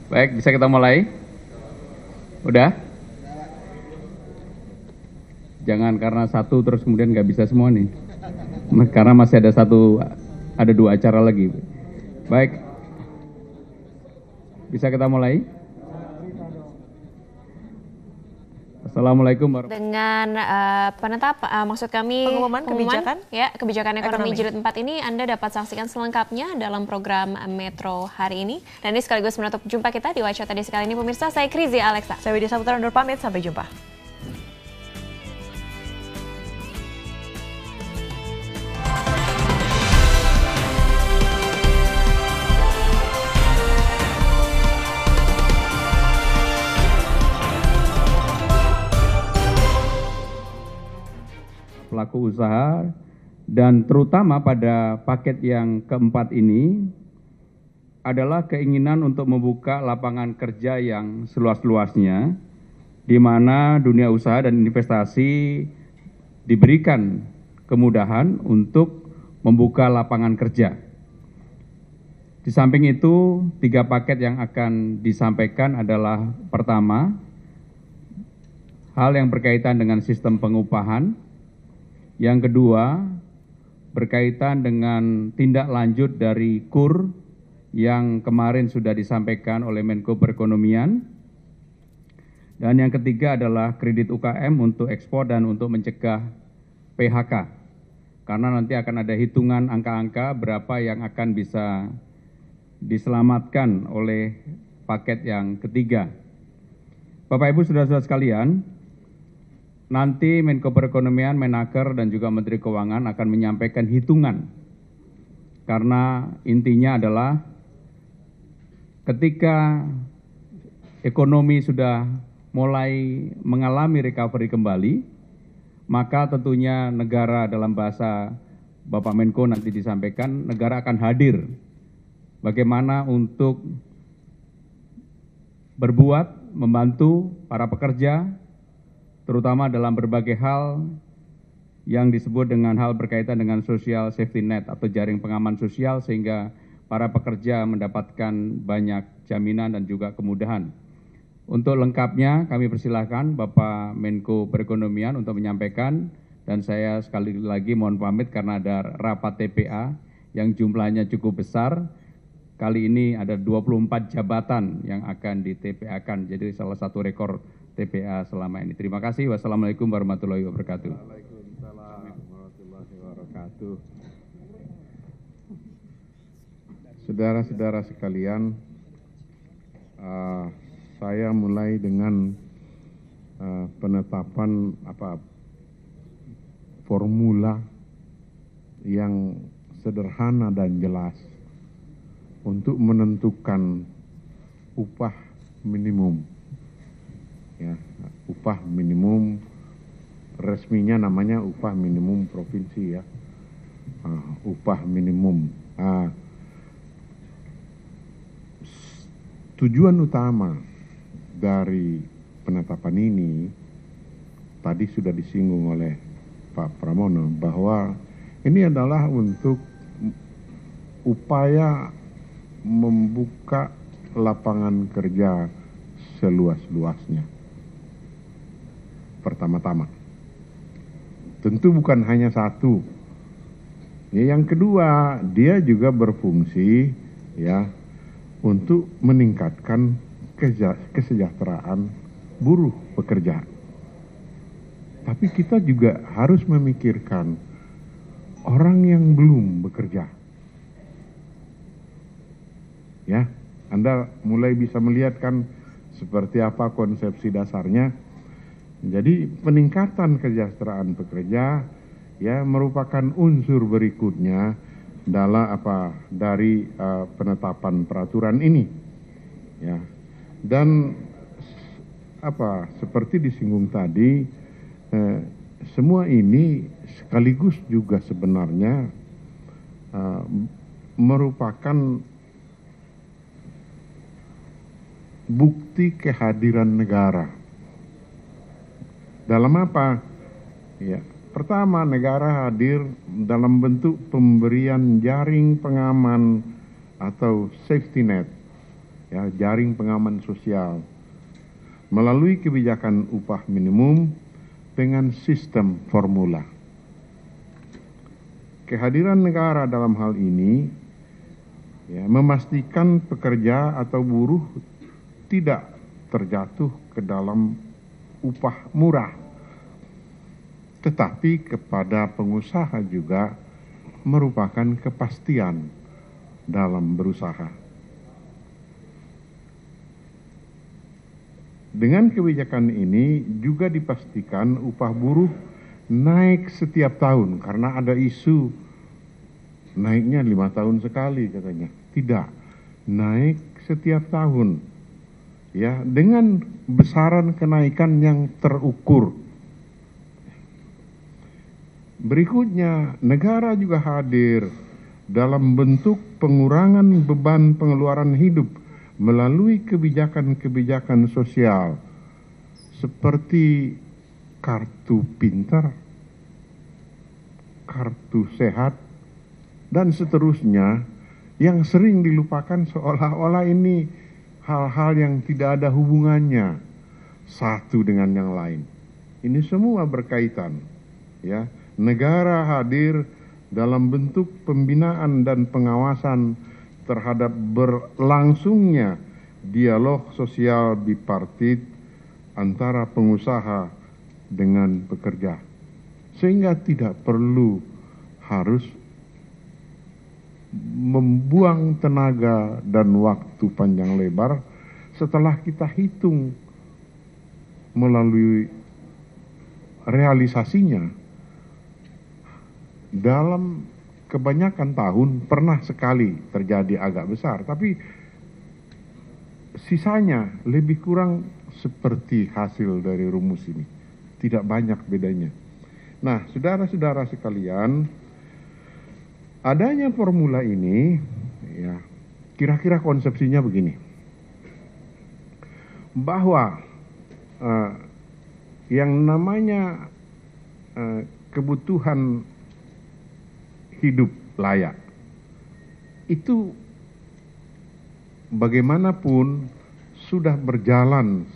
Baik, bisa kita mulai? Udah? Jangan karena satu terus kemudian nggak bisa semua nih. Karena masih ada dua acara lagi. Baik, bisa kita mulai? Assalamualaikum warahmatullahi Dengan maksud kami pengumuman kebijakan kebijakan ekonomi jilid 4 ini Anda dapat saksikan selengkapnya dalam program Metro hari ini. Dan ini sekaligus menutup jumpa kita di Wacara Tadi Sekali ini pemirsa. Saya Krizi Alexa. Saya Widya Saputra undur pamit, sampai jumpa. pelaku usaha dan terutama pada paket yang keempat ini adalah keinginan untuk membuka lapangan kerja yang seluas-luasnya di mana dunia usaha dan investasi diberikan kemudahan untuk membuka lapangan kerja. Di samping itu, 3 paket yang akan disampaikan adalah pertama, hal yang berkaitan dengan sistem pengupahan. Yang kedua, berkaitan dengan tindak lanjut dari KUR yang kemarin sudah disampaikan oleh Menko Perekonomian. Dan yang ketiga adalah kredit UKM untuk ekspor dan untuk mencegah PHK. Karena nanti akan ada hitungan angka-angka berapa yang akan bisa diselamatkan oleh paket yang ketiga. Bapak Ibu saudara-saudara sekalian, nanti Menko Perekonomian, Menaker, dan juga Menteri Keuangan akan menyampaikan hitungan. Karena intinya adalah ketika ekonomi sudah mulai mengalami recovery kembali, maka tentunya negara dalam bahasa Bapak Menko nanti disampaikan, negara akan hadir bagaimana untuk berbuat, membantu para pekerja, terutama dalam berbagai hal yang disebut dengan hal berkaitan dengan social safety net atau jaring pengaman sosial sehingga para pekerja mendapatkan banyak jaminan dan juga kemudahan. Untuk lengkapnya kami persilahkan Bapak Menko Perekonomian untuk menyampaikan dan saya sekali lagi mohon pamit karena ada rapat TPA yang jumlahnya cukup besar. Kali ini ada 24 jabatan yang akan di TPA-kan, jadi salah satu rekor TPA selama ini. Terima kasih. Wassalamualaikum warahmatullahi wabarakatuh. Waalaikumsalam warahmatullahi wabarakatuh. Saudara-saudara sekalian, saya mulai dengan penetapan formula yang sederhana dan jelas untuk menentukan upah minimum. Ya, upah minimum resminya namanya upah minimum provinsi ya. Upah minimum. Tujuan utama dari penetapan ini tadi sudah disinggung oleh Pak Pramono bahwa ini adalah untuk upaya membuka lapangan kerja seluas-luasnya. Pertama-tama, tentu bukan hanya satu. Ya, yang kedua, dia juga berfungsi ya untuk meningkatkan kesejahteraan buruh pekerja. Tapi kita juga harus memikirkan orang yang belum bekerja. Ya, Anda mulai bisa melihat kan seperti apa konsepsi dasarnya. Jadi peningkatan kesejahteraan pekerja ya merupakan unsur berikutnya dari penetapan peraturan ini. Ya. Dan seperti disinggung tadi, semua ini sekaligus juga sebenarnya merupakan bukti kehadiran negara. Dalam apa? Ya, pertama, negara hadir dalam bentuk pemberian jaring pengaman atau safety net ya, jaring pengaman sosial melalui kebijakan upah minimum dengan sistem formula. Kehadiran negara dalam hal ini ya, memastikan pekerja atau buruh tidak terjatuh ke dalam upah murah, tetapi kepada pengusaha juga merupakan kepastian dalam berusaha. Dengan kebijakan ini juga dipastikan upah buruh naik setiap tahun, karena ada isu naiknya 5 tahun sekali katanya. Tidak, naik setiap tahun, ya, dengan besaran kenaikan yang terukur. Berikutnya, negara juga hadir dalam bentuk pengurangan beban pengeluaran hidup melalui kebijakan-kebijakan sosial seperti kartu pintar, kartu sehat, dan seterusnya, yang sering dilupakan seolah-olah ini hal-hal yang tidak ada hubungannya satu dengan yang lain. Ini semua berkaitan, ya. Negara hadir dalam bentuk pembinaan dan pengawasan terhadap berlangsungnya dialog sosial bipartit antara pengusaha dengan pekerja, sehingga tidak perlu harus membuang tenaga dan waktu panjang lebar setelah kita hitung melalui realisasinya. Dalam kebanyakan tahun pernah sekali terjadi agak besar, tapi sisanya lebih kurang seperti hasil dari rumus ini. Tidak banyak bedanya. Nah, saudara-saudara sekalian, adanya formula ini, ya, kira-kira konsepsinya begini, bahwa yang namanya kebutuhan hidup layak itu bagaimanapun sudah berjalan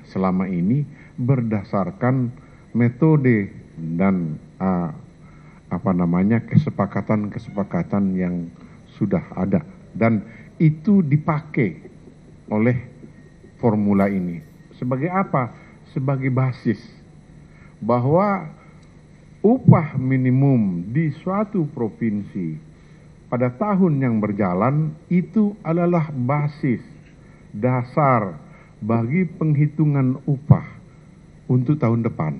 selama ini berdasarkan metode dan kesepakatan-kesepakatan yang sudah ada, dan itu dipakai oleh formula ini sebagai apa? Sebagai basis bahwa upah minimum di suatu provinsi pada tahun yang berjalan itu adalah basis dasar bagi penghitungan upah untuk tahun depan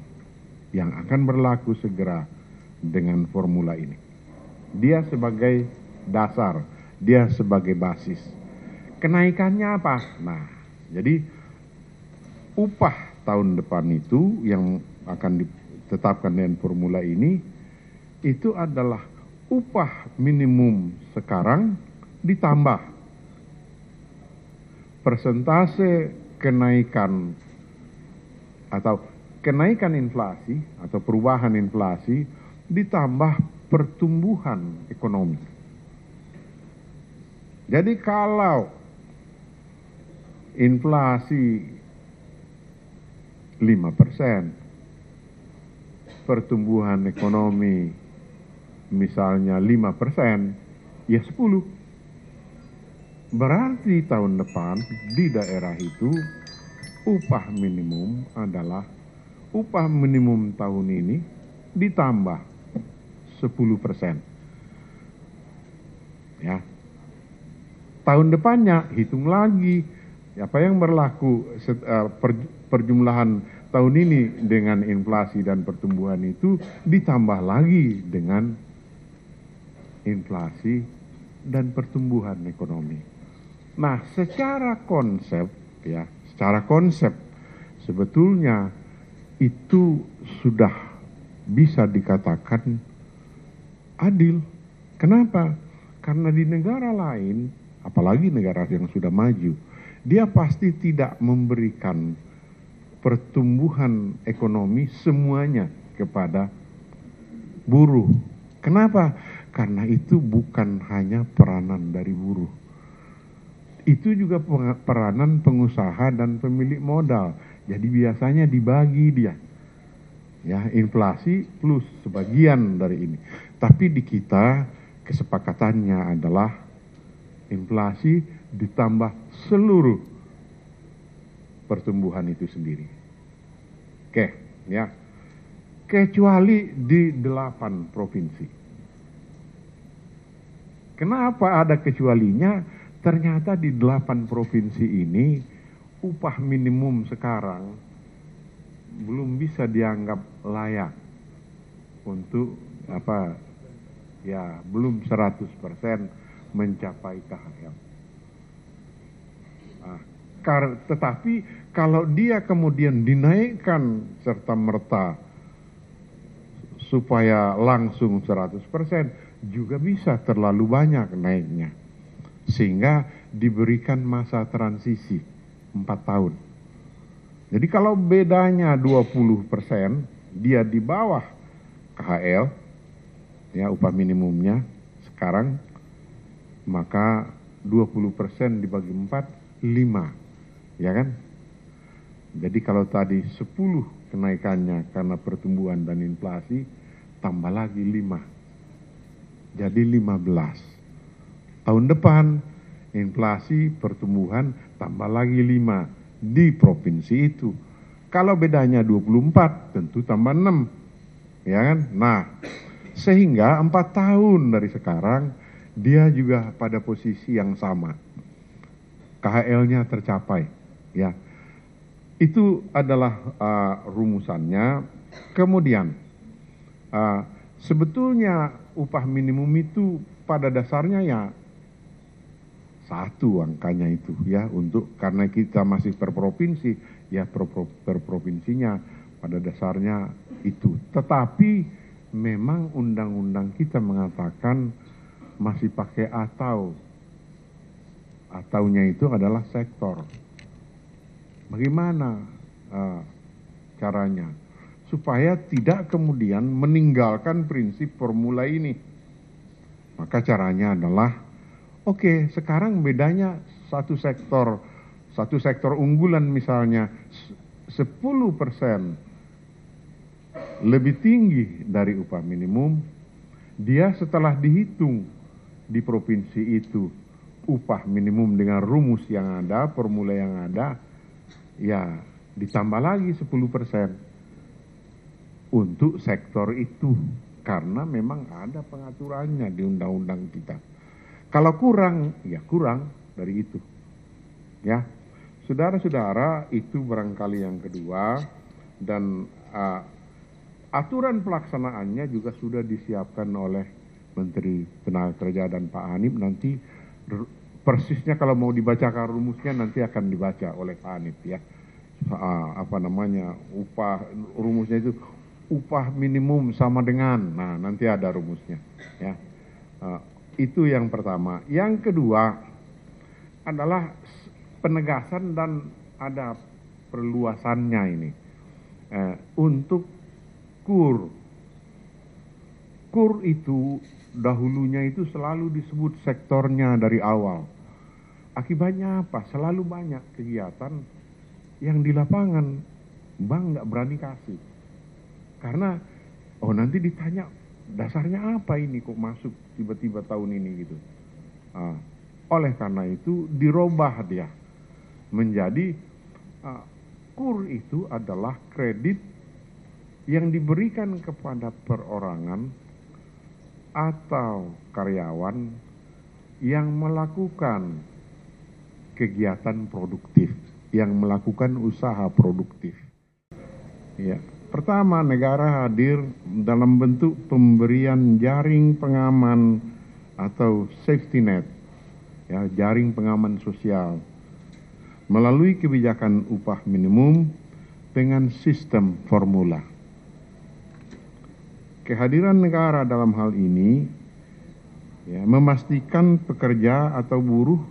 yang akan berlaku segera dengan formula ini. Dia sebagai dasar, dia sebagai basis. Kenaikannya apa? Nah, jadi upah tahun depan itu yang akan ditetapkan dengan formula ini itu adalah upah minimum sekarang ditambah persentase kenaikan atau kenaikan inflasi atau perubahan inflasi ditambah pertumbuhan ekonomi. Jadi kalau inflasi 5%, pertumbuhan ekonomi misalnya 5%, ya 10. Berarti tahun depan di daerah itu upah minimum adalah upah minimum tahun ini ditambah 10%. Ya. Tahun depannya hitung lagi apa yang berlaku perjumlahan tahun ini dengan inflasi dan pertumbuhan itu ditambah lagi dengan inflasi dan pertumbuhan ekonomi. Nah, secara konsep sebetulnya itu sudah bisa dikatakan adil. Kenapa? Karena di negara lain, apalagi negara yang sudah maju, dia pasti tidak memberikan pertumbuhan ekonomi semuanya kepada buruh. Kenapa? Karena itu bukan hanya peranan dari buruh. Itu juga peranan pengusaha dan pemilik modal. Jadi biasanya dibagi dia. Ya, inflasi plus sebagian dari ini. Tapi di kita kesepakatannya adalah inflasi ditambah seluruh pertumbuhan itu sendiri. Oke, ya. Kecuali di 8 provinsi. Kenapa ada kecualinya? Ternyata di 8 provinsi ini upah minimum sekarang belum bisa dianggap layak untuk belum 100% mencapai KHL. Tetapi kalau dia kemudian dinaikkan serta-merta supaya langsung 100% juga bisa terlalu banyak naiknya. Sehingga diberikan masa transisi 4 tahun. Jadi kalau bedanya 20%, dia di bawah KHL, ya upah minimumnya sekarang, maka 20% dibagi 4, 5. Ya kan? Jadi kalau tadi 10 kenaikannya karena pertumbuhan dan inflasi, tambah lagi 5. Jadi 15. Tahun depan, inflasi, pertumbuhan, tambah lagi 5 di provinsi itu. Kalau bedanya 24, tentu tambah 6. Ya kan? Nah, sehingga 4 tahun dari sekarang, dia juga pada posisi yang sama. KHL-nya tercapai. Ya, itu adalah rumusannya. Kemudian, sebetulnya upah minimum itu pada dasarnya ya 1 angkanya itu ya, untuk karena kita masih per provinsi ya per provinsinya pada dasarnya itu. Tetapi memang undang-undang kita mengatakan masih pakai ataunya itu adalah sektor. Bagaimana caranya supaya tidak kemudian meninggalkan prinsip formula ini? Maka caranya adalah oke, sekarang bedanya satu sektor unggulan misalnya 10% lebih tinggi dari upah minimum, dia setelah dihitung di provinsi itu upah minimum dengan rumus yang ada, formula yang ada, ya ditambah lagi 10% untuk sektor itu, karena memang ada pengaturannya di undang-undang kita. Kalau kurang, ya kurang dari itu. Ya, saudara-saudara, itu barangkali yang kedua, dan aturan pelaksanaannya juga sudah disiapkan oleh Menteri Tenaga Kerja dan Pak Hanif. Nanti persisnya kalau mau dibacakan rumusnya nanti akan dibaca oleh Pak Hanif ya. Upah rumusnya itu upah minimum sama dengan, nah nanti ada rumusnya ya. Itu yang pertama. Yang kedua adalah penegasan dan ada perluasannya ini untuk KUR. KUR itu dahulunya itu selalu disebut sektornya dari awal. Akibatnya apa? Selalu banyak kegiatan yang di lapangan bank nggak berani kasih. Karena nanti ditanya dasarnya apa ini kok masuk tiba-tiba tahun ini gitu. Oleh karena itu dirubah dia menjadi KUR itu adalah kredit yang diberikan kepada perorangan atau karyawan yang melakukan kegiatan produktif, yang melakukan usaha produktif. Ya. Pertama, negara hadir dalam bentuk pemberian jaring pengaman atau safety net, ya, jaring pengaman sosial, melalui kebijakan upah minimum dengan sistem formula. Kehadiran negara dalam hal ini ya, memastikan pekerja atau buruh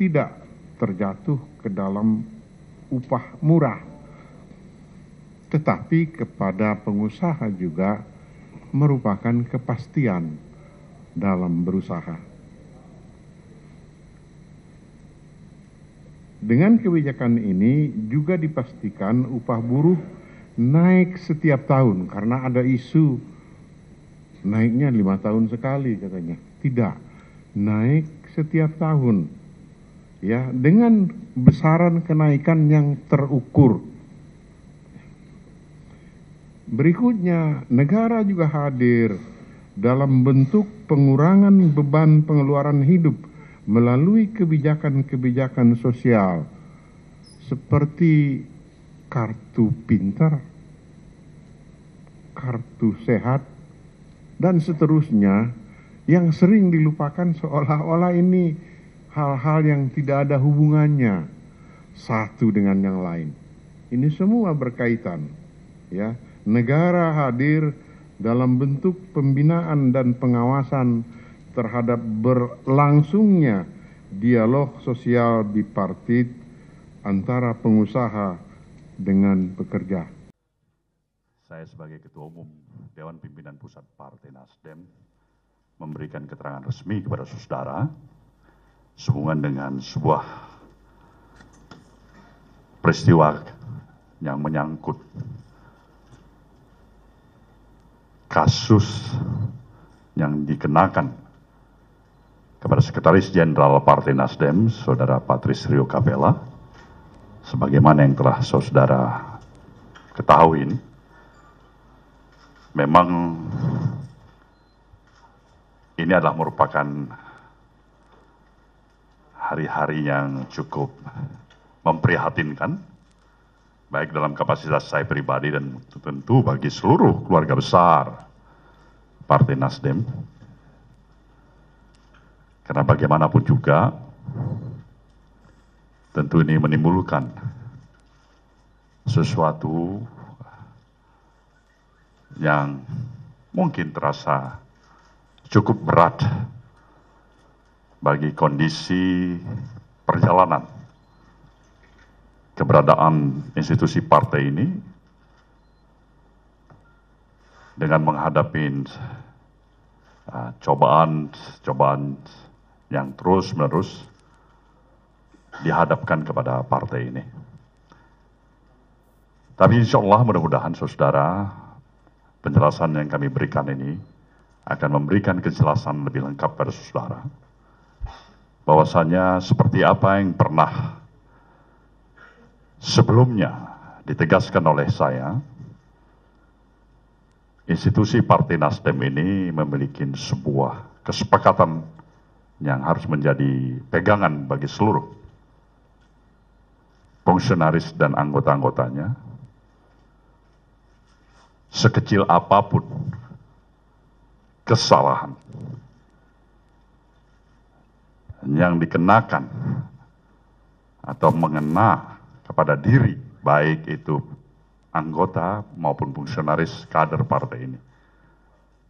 tidak terjatuh ke dalam upah murah, tetapi kepada pengusaha juga merupakan kepastian dalam berusaha. Dengan kebijakan ini juga dipastikan upah buruh naik setiap tahun karena ada isu naiknya 5 tahun sekali katanya. Tidak, naik setiap tahun. Ya, dengan besaran kenaikan yang terukur. Berikutnya, negara juga hadir dalam bentuk pengurangan beban pengeluaran hidup melalui kebijakan-kebijakan sosial seperti kartu pintar, kartu sehat, dan seterusnya yang sering dilupakan seolah-olah ini hal-hal yang tidak ada hubungannya satu dengan yang lain. Ini semua berkaitan, ya. Negara hadir dalam bentuk pembinaan dan pengawasan terhadap berlangsungnya dialog sosial bipartit antara pengusaha dengan pekerja. Saya sebagai Ketua Umum Dewan Pimpinan Pusat Partai Nasdem memberikan keterangan resmi kepada saudara sehubungan dengan sebuah peristiwa yang menyangkut kasus yang dikenakan kepada Sekretaris Jenderal Partai Nasdem, Saudara Patrice Rio Capella, sebagaimana yang telah saudara ketahui, memang ini adalah merupakan hari-hari yang cukup memprihatinkan, baik dalam kapasitas saya pribadi dan tentu bagi seluruh keluarga besar Partai Nasdem. Karena bagaimanapun juga, tentu ini menimbulkan sesuatu yang mungkin terasa cukup berat bagi kondisi perjalanan keberadaan institusi partai ini dengan menghadapi cobaan yang terus-menerus dihadapkan kepada partai ini. Tapi insya Allah mudah-mudahan saudara, penjelasan yang kami berikan ini akan memberikan kejelasan lebih lengkap pada saudara, bahwasanya seperti apa yang pernah sebelumnya ditegaskan oleh saya, institusi Partai Nasdem ini memiliki sebuah kesepakatan yang harus menjadi pegangan bagi seluruh fungsionaris dan anggota-anggotanya. Sekecil apapun kesalahan yang dikenakan atau mengena kepada diri, baik itu anggota maupun fungsionaris kader partai ini,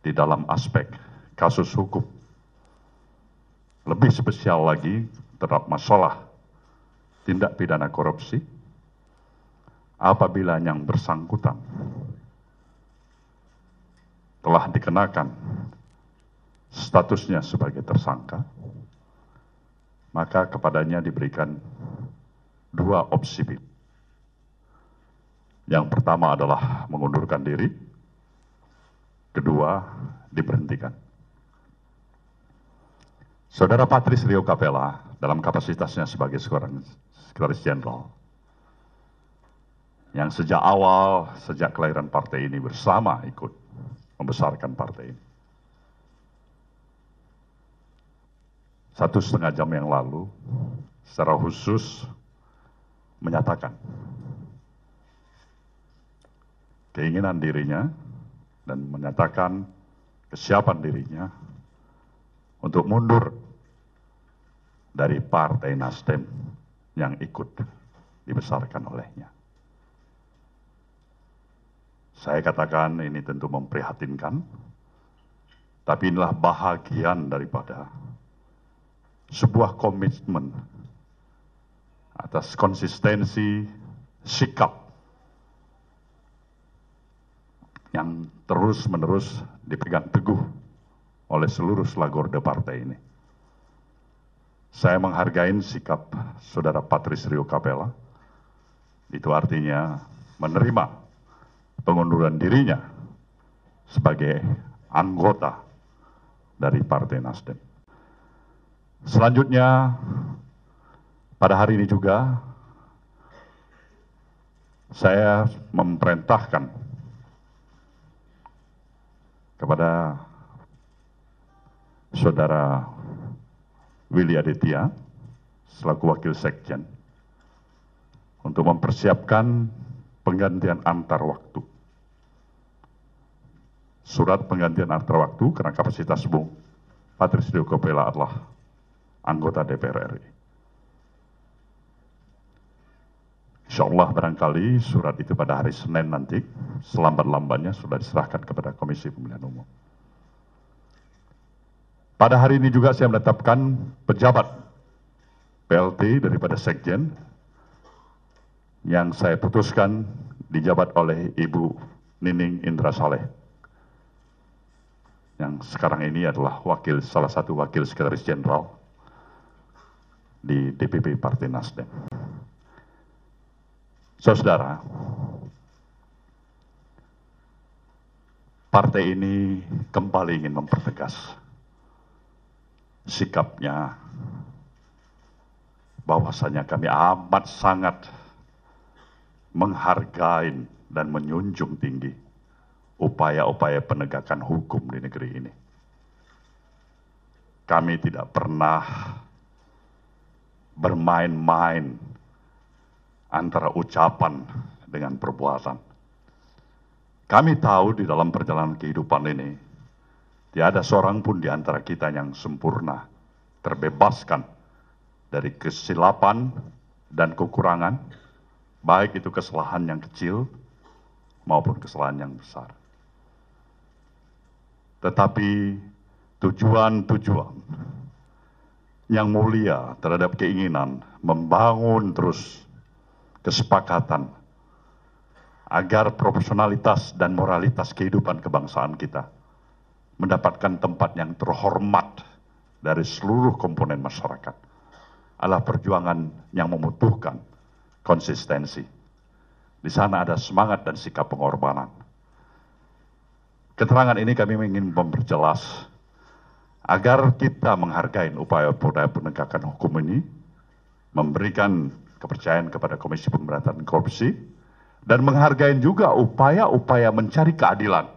di dalam aspek kasus hukum, lebih spesial lagi terhadap masalah tindak pidana korupsi, apabila yang bersangkutan telah dikenakan statusnya sebagai tersangka, maka kepadanya diberikan dua opsi. Yang pertama adalah mengundurkan diri, kedua diberhentikan. Saudara Patrice Rio Capella dalam kapasitasnya sebagai seorang Sekretaris Jenderal yang sejak awal, sejak kelahiran partai ini bersama ikut membesarkan partai ini. 1,5 jam yang lalu secara khusus menyatakan keinginan dirinya dan menyatakan kesiapan dirinya untuk mundur dari Partai Nasdem yang ikut dibesarkan olehnya. Saya katakan ini tentu memprihatinkan, tapi inilah bahagian daripada sebuah komitmen atas konsistensi sikap yang terus-menerus dipegang teguh oleh seluruh slagorde partai ini. Saya menghargai sikap Saudara Patris Rio Capella. Itu artinya menerima pengunduran dirinya sebagai anggota dari Partai Nasdem. Selanjutnya, pada hari ini juga saya memerintahkan kepada Saudara Willy Aditya selaku Wakil Sekjen untuk mempersiapkan penggantian antar waktu. Surat penggantian antar waktu karena kapasitas Bung Patris Rio Capella adalah anggota DPR RI. Insya Allah barangkali surat itu pada hari Senin nanti, selambat-lambatnya sudah diserahkan kepada Komisi Pemilihan Umum. Pada hari ini juga saya menetapkan pejabat PLT daripada Sekjen yang saya putuskan dijabat oleh Ibu Nining Indra Saleh, yang sekarang ini adalah salah satu wakil sekretaris jenderal di DPP Partai Nasdem. Saudara, partai ini kembali ingin mempertegas sikapnya bahwasanya kami amat sangat menghargai dan menjunjung tinggi upaya-upaya penegakan hukum di negeri ini. Kami tidak pernah bermain-main antara ucapan dengan perbuatan. Kami tahu di dalam perjalanan kehidupan ini, tiada seorang pun di antara kita yang sempurna, terbebaskan dari kesilapan dan kekurangan, baik itu kesalahan yang kecil maupun kesalahan yang besar. Tetapi tujuan-tujuan yang mulia terhadap keinginan membangun terus kesepakatan agar profesionalitas dan moralitas kehidupan kebangsaan kita mendapatkan tempat yang terhormat dari seluruh komponen masyarakat adalah perjuangan yang membutuhkan konsistensi. Di sana ada semangat dan sikap pengorbanan. Keterangan ini kami ingin memperjelas agar kita menghargai upaya-upaya penegakan hukum ini, memberikan kepercayaan kepada Komisi Pemberantasan Korupsi, dan menghargai juga upaya-upaya mencari keadilan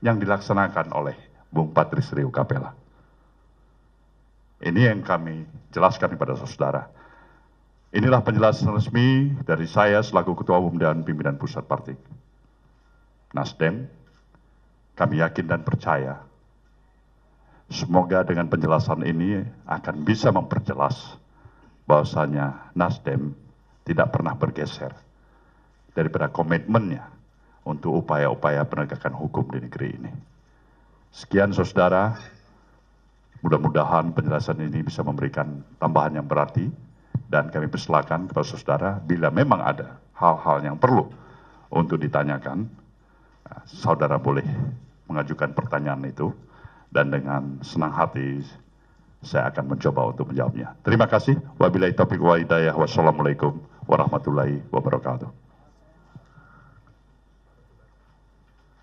yang dilaksanakan oleh Bung Patris Rio Capella. Ini yang kami jelaskan kepada saudara. Inilah penjelasan resmi dari saya selaku Ketua Umum dan Pimpinan Pusat Partai Nasdem. Kami yakin dan percaya semoga dengan penjelasan ini akan bisa memperjelas bahwasanya Nasdem tidak pernah bergeser daripada komitmennya untuk upaya-upaya penegakan hukum di negeri ini. Sekian saudara, mudah-mudahan penjelasan ini bisa memberikan tambahan yang berarti, dan kami persilakan kepada saudara bila memang ada hal-hal yang perlu untuk ditanyakan, saudara boleh mengajukan pertanyaan itu, dan dengan senang hati saya akan mencoba untuk menjawabnya. Terima kasih. Wabillahi taufiq wal hidayah. Wassalamualaikum warahmatullahi wabarakatuh.